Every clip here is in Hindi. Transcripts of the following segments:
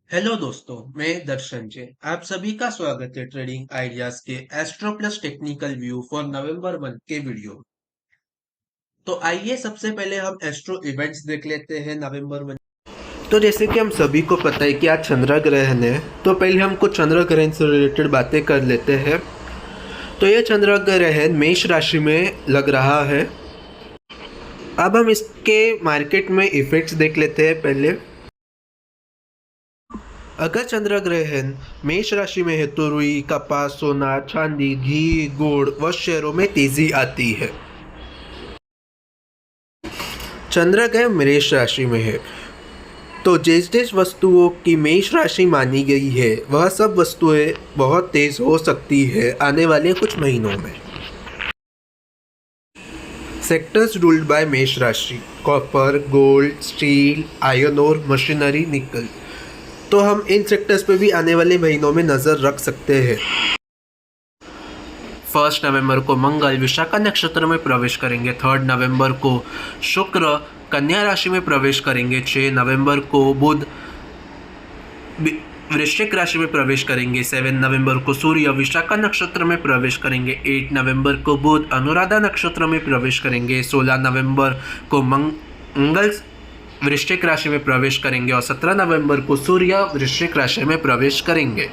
हेलो दोस्तों, मैं दर्शन जैन। आप सभी का स्वागत है ट्रेडिंग आइडियाज के astro plus technical view for November month के वीडियो में। तो आइए सबसे पहले हम एस्ट्रो इवेंट्स देख लेते हैं नवंबर मंथ। तो जैसे कि हम सभी को पता है कि आज चंद्र ग्रहण है, तो पहले हम कुछ चंद्र ग्रहण से रिलेटेड बातें कर लेते हैं। तो ये चंद्र ग्रहण मेष राशि में लग रहा है। अब हम इसके मार्केट में इफेक्ट्स देख लेते हैं पहले। अगर चंद्र ग्रहण मेष राशि में है तो रुई, कपास, सोना, चांदी, घी, गुड़ व शेयरों में तेजी आती है। चंद्र ग्रहण मेष राशि में है तो जिस जिस वस्तुओं की मेष राशि मानी गई है वह सब वस्तुएं बहुत तेज हो सकती है आने वाले कुछ महीनों में। सेक्टर्स रूल्ड बाय मेष राशि: copper, gold, steel, iron ore, machinery, nickel. तो हम इन सेक्टर्स पे भी आने वाले महीनों में नजर रख सकते हैं। 1 नवंबर को मंगल विशाखा नक्षत्र में प्रवेश करेंगे। 3 नवंबर को शुक्र कन्या राशि में प्रवेश करेंगे। 6 नवंबर को बुध वृश्चिक राशि में प्रवेश करेंगे। 7 नवंबर को सूर्य विशाखा नक्षत्र में प्रवेश करेंगे। 8 नवंबर को बुध अनुराधा नक्षत्र में प्रवेश करेंगे। 16 नवंबर को मंगल वृश्चिक राशि में प्रवेश करेंगे और 17 नवंबर को सूर्य वृश्चिक राशि में प्रवेश करेंगे।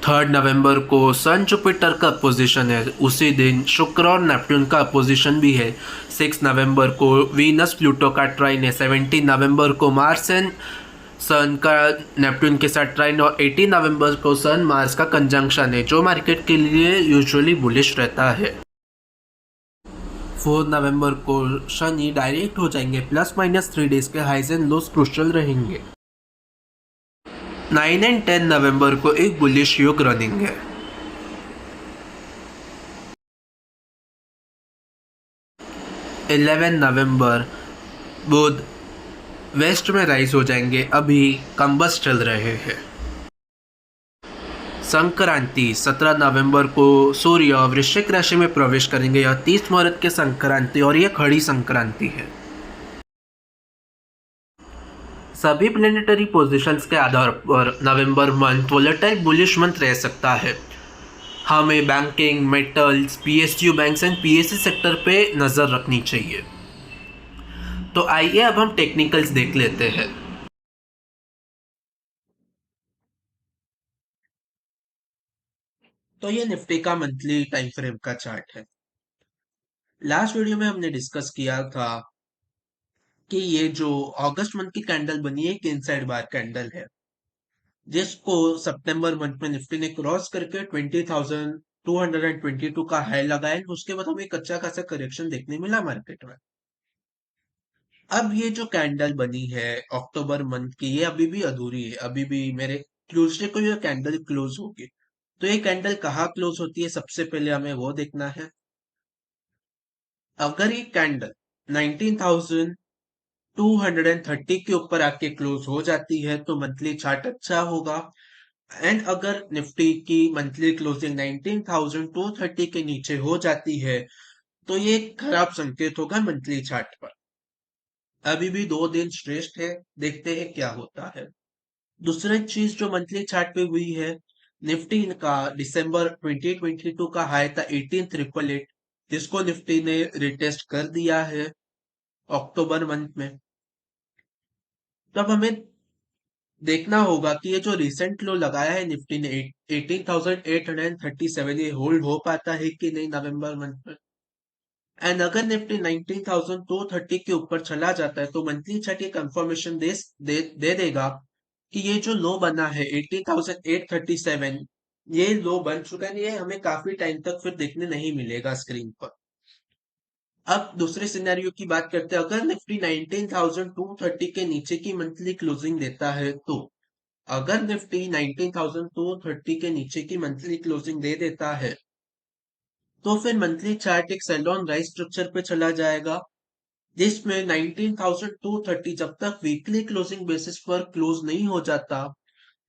3 नवंबर को सन जुपिटर का पोजीशन है। उसी दिन शुक्र और नेपट्टून का पोजीशन भी है। 6 नवंबर को वीनस प्लूटो का ट्राइन है। 17 नवंबर को मार्स एंड सन का नेपट्टून के साथ ट्राइन और 18 नवंबर को सन मार्स का कंजंक्शन है, जो मार्केट के लिए यूजुअली बुलिश रहता है। 4 नवंबर को शनि डायरेक्ट हो जाएंगे। ±3 डेज के हाइज एंड लोस क्रुशियल रहेंगे। 9 एंड 10 नवंबर को एक बुलिश योग रनिंग है। 11 नवंबर बुध वेस्ट में राइज हो जाएंगे। अभी कंबस चल रहे हैं। संक्रांति 17 नवंबर को सूर्य वृश्चिक राशि में प्रवेश करेंगे। यह 30 मुहूर्त के संक्रांति और यह खड़ी संक्रांति है। सभी प्लेनेटरी पोजीशंस के आधार पर नवंबर मंथ वोलेटाइल बुलिश मंथ रह सकता है। हमें banking, metals, PSU banks and PSC sector पे नज़र रखनी चाहिए। तो आइए अब हम टेक्निकल्स देख लेते हैं। तो ये निफ्टी का मंथली टाइम फ्रेम का चार्ट है। लास्ट वीडियो में हमने डिस्कस किया था कि ये जो अगस्त मंथ की कैंडल बनी है, एक इनसाइड बार कैंडल है, जिसको सितंबर मंथ में निफ्टी ने क्रॉस करके 20,222 का हाई लगाया। उसके बाद हमें एक अच्छा खासा करेक्शन देखने मिला मार्केट में। अब ये जो कैंडल बनी है अक्टूबर मंथ की, ये अभी भी अधूरी है। अभी भी मेरे ट्यूसडे को ये कैंडल क्लोज होगी। तो ये कैंडल कहाँ क्लोज होती है, सबसे पहले हमें वो देखना है। अगर ये कैंडल 19,230 के ऊपर आके क्लोज हो जाती है तो मंथली चार्ट अच्छा होगा। एंड अगर निफ्टी की मंथली क्लोजिंग 19,230 के नीचे हो जाती है तो ये एक खराब संकेत होगा मंथली चार्ट पर। अभी भी 2 दिन श्रेष्ठ है, देखते हैं क्या होता है। दूसरी चीज जो मंथली चार्ट पे हुई है, निफ्टी का दिसंबर 2022 का हाई था 18,888, जिसको निफ्टी ने रिटेस्ट कर दिया है अक्टूबर मंथ में। तब हमें देखना होगा कि ये जो रिसेंट लो लगाया है निफ्टी ने 18,837, ये होल्ड हो पाता है कि नहीं नवंबर मंथ में। एंड अगर निफ्टी 19,230 के ऊपर चला जाता है तो मंथली चार्ट ये कंफर्मेशन दे देगा कि ये जो लो बना है 18,837, ये लो बन चुका है। ये हमें काफी टाइम तक फिर देखने नहीं मिलेगा स्क्रीन पर। अब दूसरे सिनेरियो की बात करते हैं। अगर निफ्टी 19,230 के नीचे की मंथली क्लोजिंग देता है तो अगर निफ्टी 19,230 के नीचे की मंथली क्लोजिंग दे देता है तो फिर मंथली चार्ट एक सेल ऑन राइज स्ट्रक्चर पे चला जाएगा, जिसमें 19,230 जब तक वीकली क्लोजिंग बेसिस पर क्लोज नहीं हो जाता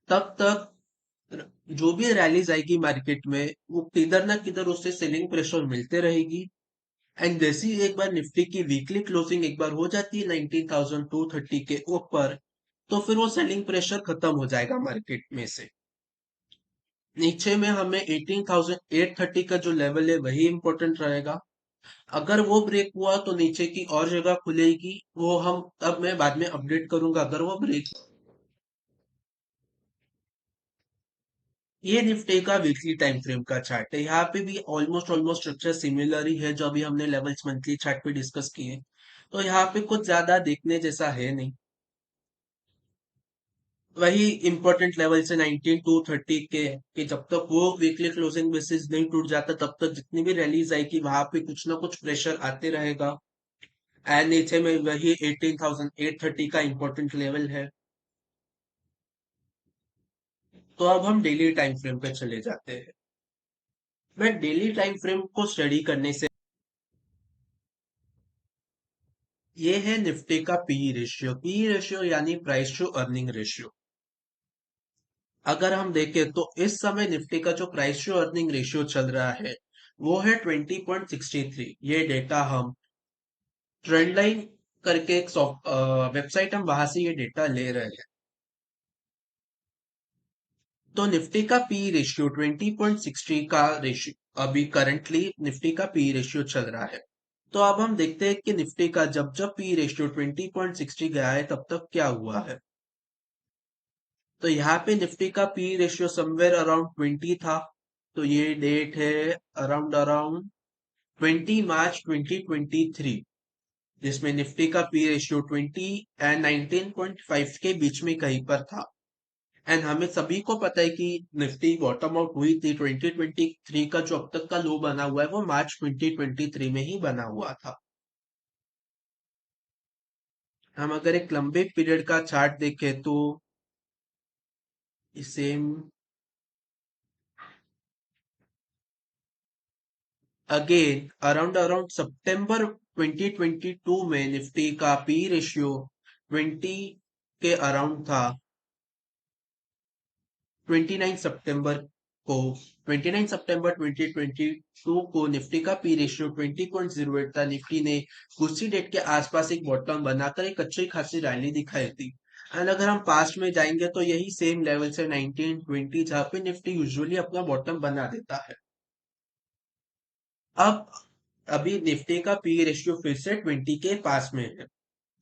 तब तक जो भी रैलीज आएगी मार्केट में वो किधर ना किधर उससे सेलिंग प्रेशर मिलते रहेगी। एंड जैसे ही एक बार निफ्टी की वीकली क्लोजिंग एक बार हो जाती है 19,230 के ऊपर, तो फिर वो सेलिंग प्रेशर खत्म हो जाएगा मार्केट में से। नीचे में हमें 18,830 का जो लेवल है वही इंपॉर्टेंट रहेगा। अगर वो ब्रेक हुआ तो नीचे की और जगह खुलेगी, वो हम तब मैं बाद में अपडेट करूंगा अगर वो ब्रेक। ये निफ्टी का वीकली टाइम फ्रेम का चार्ट है। यहाँ पे भी ऑलमोस्ट ऑलमोस्ट स्ट्रक्चर सिमिलर ही है जो अभी हमने लेवल्स मंथली चार्ट पे डिस्कस किए। तो यहाँ पे कुछ ज्यादा देखने जैसा है नहीं। वही इंपॉर्टेंट लेवल से 19 to 30 के कि जब तक वो वीकली क्लोजिंग बेसिस नहीं टूट जाता तब तक जितनी भी रैलीज आएगी वहां पे कुछ ना कुछ प्रेशर आते रहेगा। एंड नीचे में वही 18,830 का इंपॉर्टेंट लेवल है। तो अब हम डेली टाइम फ्रेम पे चले जाते हैं। मैं डेली टाइम फ्रेम को स्टडी करने से, ये है निफ्टी का पी रेशियो। पी रेशियो यानी प्राइस टू अर्निंग रेशियो। अगर हम देखें तो इस समय निफ्टी का जो प्राइस टू अर्निंग रेशियो चल रहा है वो है 20.63। ये डेटा हम ट्रेंड लाइन करके एक वेबसाइट, हम वहां से ये डेटा ले रहे हैं। तो निफ्टी का पी रेशियो 20.63 का रेशियो अभी करंटली निफ्टी का पी रेशियो चल रहा है। तो अब हम देखते हैं कि निफ्टी का जब जब पी रेशियो 20.60 गया है तब तक क्या हुआ है। तो यहाँ पे निफ्टी का पी रेशियो समवेयर अराउंड 20 था। तो ये डेट है अराउंड अराउंड 20 मार्च 2023, जिसमें निफ्टी का पी रेशियो 20 and 19.5 के बीच में कहीं पर था। एंड हमें सभी को पता है कि निफ्टी बॉटम आउट हुई थी 2023 का जो अब तक का लो बना हुआ है वो मार्च 2023 में ही बना हुआ था। हम अगर एक लंबे पीरियड का चार्ट देखें तो सेम अगेन अराउंड अराउंड सितंबर 2022 में निफ्टी का पी रेशियो 20 के अराउंड था। 29 सितंबर को 29 सितंबर 2022 को निफ्टी का पी रेशियो 20.08 था। निफ्टी ने उसी डेट के आसपास एक बॉटम बनाकर एक अच्छी खासी रैली दिखाई थी। एंड अगर हम पास्ट में जाएंगे तो यही सेम लेवल से 1920 जहाँ पे निफ्टी यूजुअली अपना बॉटम बना देता है। अब अभी निफ्टी का पी रेशियो फिर से 20 के पास में है।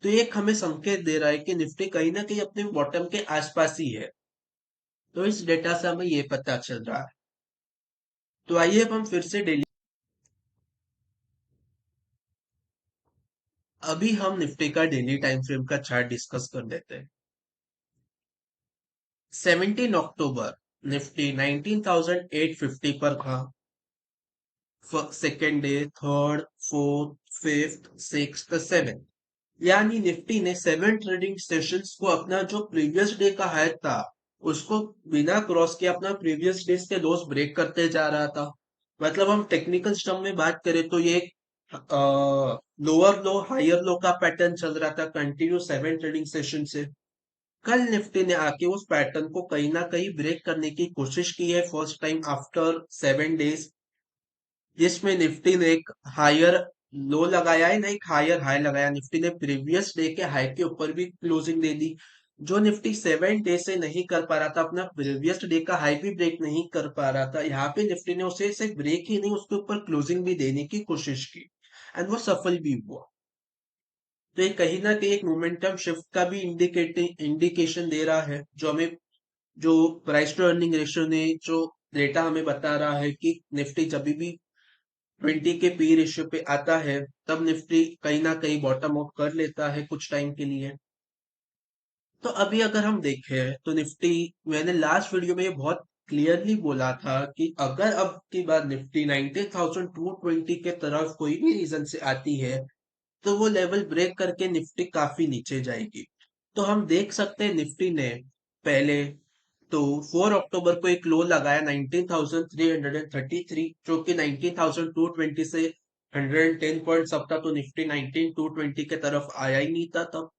तो ये एक हमें संकेत दे रहा है कि निफ्टी कहीं ना कहीं अपने बॉटम के आसपास ही है। तो इस डेटा से हमें ये पता चल रहा है। तो आइए अब हम फिर से डेली, अभी हम निफ्टी का डेली टाइम फ्रेम का चार्ट डिस्कस कर लेते हैं। 17 अक्टूबर निफ्टी 19,850 पर था। Second day, third, fourth, fifth, sixth, seven, यानी निफ्टी ने 7 ट्रेडिंग सेशंस को अपना जो प्रीवियस डे का हाई था उसको बिना क्रॉस के अपना प्रीवियस डे के लोस ब्रेक करते जा रहा था। मतलब हम टेक्निकल स्टम में बात करें तो ये लोअर लो हायर लो का पैटर्न चल रहा था कंटिन्यू 7 ट्रेडिंग सेशन से। कल निफ्टी ने आके उस पैटर्न को कहीं ना कहीं ब्रेक करने की कोशिश की है फर्स्ट टाइम आफ्टर 7 डेज, जिसमें निफ्टी ने एक हायर लो लगाया है ना एक हायर हाई लगाया। निफ्टी ने प्रीवियस डे के हाई के ऊपर भी क्लोजिंग दे दी। जो निफ्टी 7 डे से नहीं कर पा रहा था, अपना प्रीवियस डे का हाई भी ब्रेक नहीं कर पा रहा था, यहाँ पे निफ्टी ने उसे सिर्फ ब्रेक ही नहीं उसके ऊपर क्लोजिंग भी देने की कोशिश की। एंड वो सफल भी हुआ। तो ये कहीं ना कहीं एक मोमेंटम शिफ्ट का भी इंडिकेशन दे रहा है, जो हमें जो प्राइस टू अर्निंग रेशियो ने जो डेटा हमें बता रहा है कि निफ्टी जब भी 20 के पी रेशियो पे आता है तब निफ्टी कहीं ना कहीं बॉटम आउट कर लेता है कुछ टाइम के लिए। तो अभी अगर हम देखें तो निफ्टी, मैंने लास्ट वीडियो में ये बहुत क्लियरली बोला था कि अगर अब की बार निफ्टी 19,220 के तरफ कोई भी रीजन से आती है तो वो लेवल ब्रेक करके निफ्टी काफी नीचे जाएगी। तो हम देख सकते हैं निफ्टी ने पहले तो 4 अक्टूबर को एक लो लगाया 19,333, जो कि 19,220 से 110 पॉइंट्स अब था। तो निफ्टी 19,220 के तरफ आया ही नहीं था तब।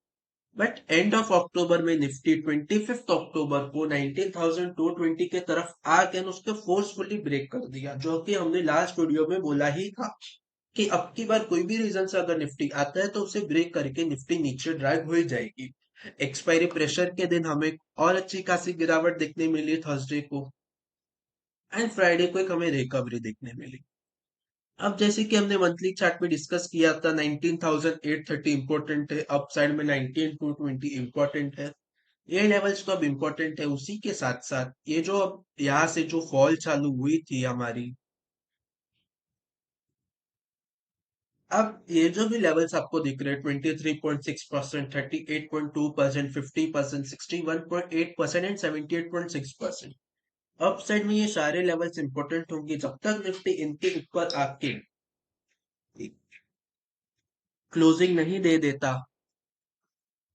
बट एंड ऑफ अक्टूबर में निफ्टी 25 अक्टूबर को 19,220 के तरफ आके उसके फोर्सफुली ब्रेक कर दिया, जो कि हमने लास्ट वीडियो में बोला ही था कि अब की बार कोई भी रीजन से अगर निफ्टी आता है तो उसे ब्रेक करके निफ्टी नीचे ड्रैग हो ही जाएगी। एक्सपायरी प्रेशर के दिन हमें और अच्छी खासी गिरावट देखने मिली थर्सडे को, एंड फ्राइडे को एक हमें रिकवरी देखने मिली। अब जैसे कि हमने मंथली चार्ट में डिस्कस किया था, 19,830 इंपॉर्टेंट है, अप साइड में 19,220 इंपॉर्टेंट है। ये लेवल्स तो अब इम्पोर्टेंट है। उसी के साथ साथ ये जो अब यहाँ से जो फॉल चालू हुई थी हमारी, अब ये जो भी लेवल्स आपको दिख रहे हैं, 23.6%, 38.2%, 50%, 61.8% एंड 78.6%, अप साइड में ये सारे लेवल्स इंपॉर्टेंट होंगे। जब तक निफ्टी इनके ऊपर आके क्लोजिंग नहीं दे देता,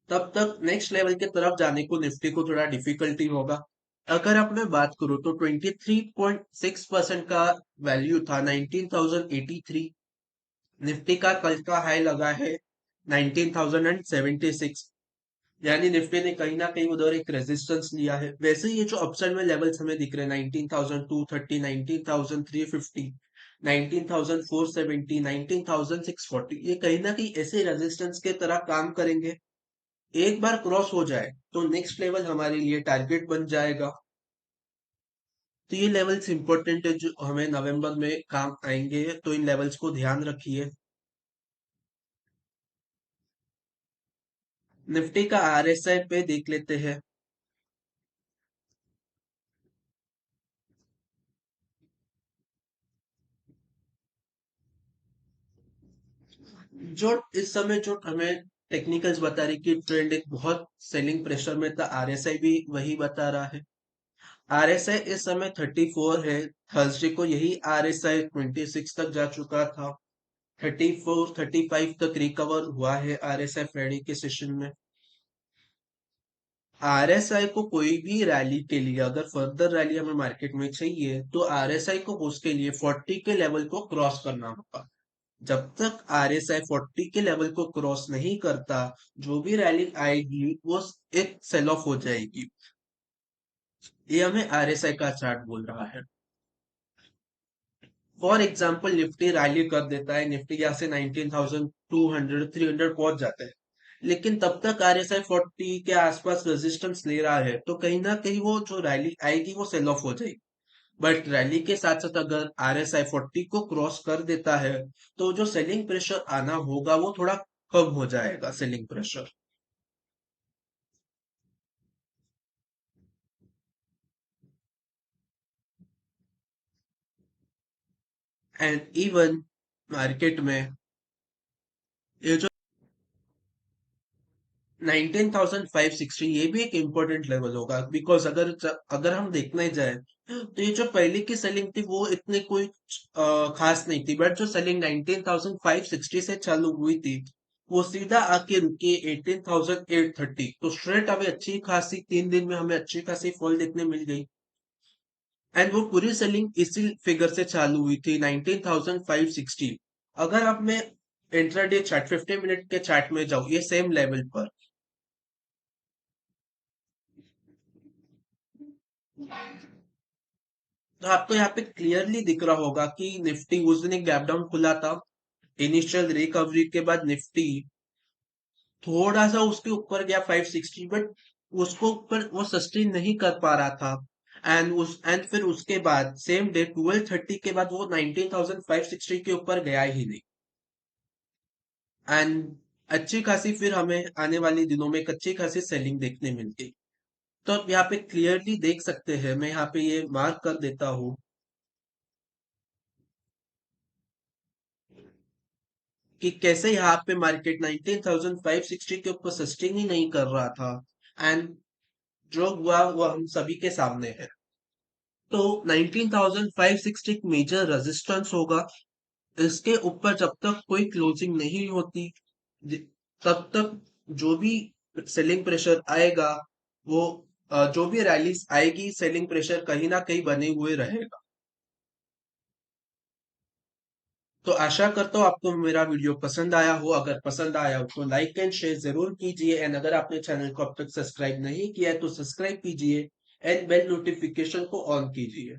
तब तक नेक्स्ट लेवल की तरफ जाने को निफ्टी को थोड़ा डिफिकल्टी होगा। अगर आप मैं बात करूं तो 23.6% का वैल्यू था 19,083। निफ्टी का कल का हाई लगा है 19,076, यानी निफ्टी ने कहीं ना कहीं उधर एक रेजिस्टेंस लिया है। वैसे ये जो अपसाइड में लेवल्स हमें दिख रहे हैं, 19,230, 19,350, 19,470, 19,640, ये कहीं ना कहीं ऐसे रेजिस्टेंस के तरह काम करेंगे। एक बार क्रॉस हो जाए तो नेक्स्ट लेवल हमारे लिए टारगेट बन जाएगा। तो ये लेवल्स इंपॉर्टेंट है जो हमें नवंबर में काम आएंगे, तो इन लेवल्स को ध्यान रखिए। निफ्टी का आरएसआई पे देख लेते हैं। जो इस समय जो हमें टेक्निकल्स बता रही कि ट्रेंड एक बहुत सेलिंग प्रेशर में था, आरएसआई भी वही बता रहा है। आरएसआई इस समय 34 है। थर्सडे को यही आरएसआई 26 तक जा चुका था। 34 35 तक रिकवर हुआ है आरएसआई फ्राइडे के सेशन में। आरएसआई को कोई भी रैली के लिए, अगर फर्दर रैली हमें मार्केट में चाहिए, तो आरएसआई को उसके लिए 40 के लेवल को क्रॉस करना होगा। जब तक आरएसआई 40 के लेवल को क्रॉस नहीं करता, जो भी रैली आएगी वो एक सेल ऑफ हो जाएगी। ये हमें आरएसआई का चार्ट बोल रहा है। फॉर एग्जाम्पल निफ्टी रैली कर देता है, निफ्टी यहाँ से 19,200 300 पहुंच जाता है, लेकिन तब तक आरएसआई 40 के आसपास रेजिस्टेंस ले रहा है, तो कहीं ना कहीं वो जो रैली आएगी वो सेल ऑफ हो जाएगी। बट रैली के साथ साथ अगर आरएसआई 40 को क्रॉस कर देता है, तो जो सेलिंग प्रेशर आना होगा वो थोड़ा कम हो जाएगा, selling pressure. And even market में ये जो 19,560, ये भी एक इम्पोर्टेंट लेवल होगा, बिकॉज अगर हम देखने जाए तो ये जो पहले की सेलिंग थी वो इतनी कोई खास नहीं थी, बट जो सेलिंग 19,560 से चालू हुई थी, वो सीधा आके रुकी 18,830। तो स्ट्रेट अभी अच्छी खासी 3 दिन में हमें अच्छी खासी फॉल देखने मिल गई। एंड वो पूरी सेलिंग इसी फिगर से चालू हुई थी, 19,560। अगर अब मैं इंट्राडे चार्ट 50 मिनट के चार्ट में जाऊं, ये सेम लेवल पर, तो आपको यहाँ पे क्लियरली दिख रहा होगा कि निफ्टी उस दिन एक गैप डाउन खुला था। इनिशियल रिकवरी के बाद निफ्टी थोड़ा सा उसके ऊपर गया 560, बट उसको ऊपर वो सस्टेन नहीं कर पा रहा था। एंड फिर उसके बाद सेम डे 12:30 के बाद वो 19,560 के ऊपर गया ही नहीं। एंड अच्छी खासी फिर हमें आने वाले दिनों में एक अच्छी खासी सेलिंग देखने मिल गई। तो आप यहाँ पे क्लियरली देख सकते हैं, मैं यहाँ पे ये मार्क कर देता हूँ कि कैसे यहाँ पे मार्केट 19,560 के ऊपर सस्टेन ही नहीं कर रहा था। एंड जो हुआ वो हम सभी के सामने है। तो 19,560 एक मेजर रेजिस्टेंस होगा। इसके ऊपर जब तक कोई क्लोजिंग नहीं होती, जि- तब तक जो भी सेलिंग प्रेशर आएगा, वो जो भी रैलीज आएगी, सेलिंग प्रेशर कहीं ना कहीं बने हुए रहेगा। तो आशा करता हूँ आपको मेरा वीडियो पसंद आया हो। अगर पसंद आया हो तो लाइक एंड शेयर जरूर कीजिए, एंड अगर आपने चैनल को अब तक सब्सक्राइब नहीं किया है तो सब्सक्राइब कीजिए, एंड बेल नोटिफिकेशन को ऑन कीजिए।